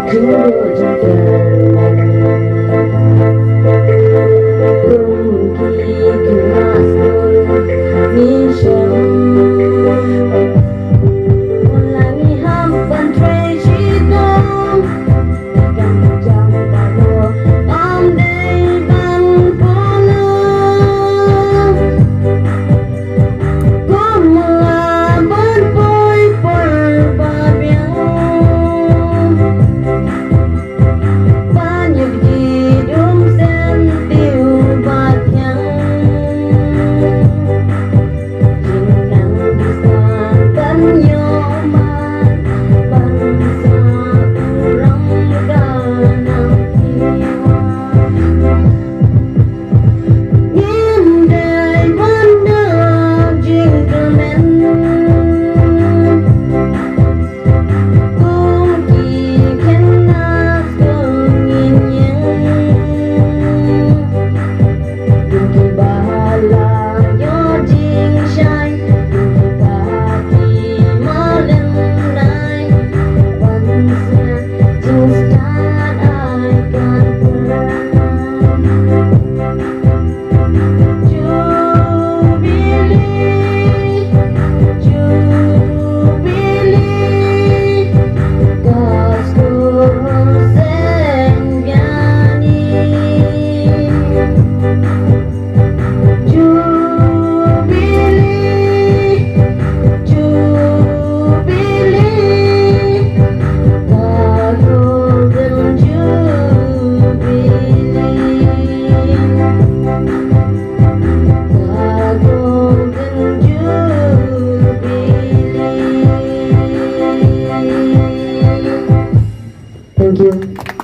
jodoh juga pergi ke masuk mission ulangi hampan tragedi dan jangan bawa andai dan pola kumula berboy perbabian banyak hidup sentiu batyang jinang bisa penyoman bangsa orang ganang kiwa Indai pandang jingkemen Kuki kenas kenginyang Duki bahala yo jing syai Duki kaki malendai Bangsa jing start I kan perang Jubilee, kasur senjani. Jubilee, Jubilee, the golden Jubilee. The golden Jubilee. Thank you.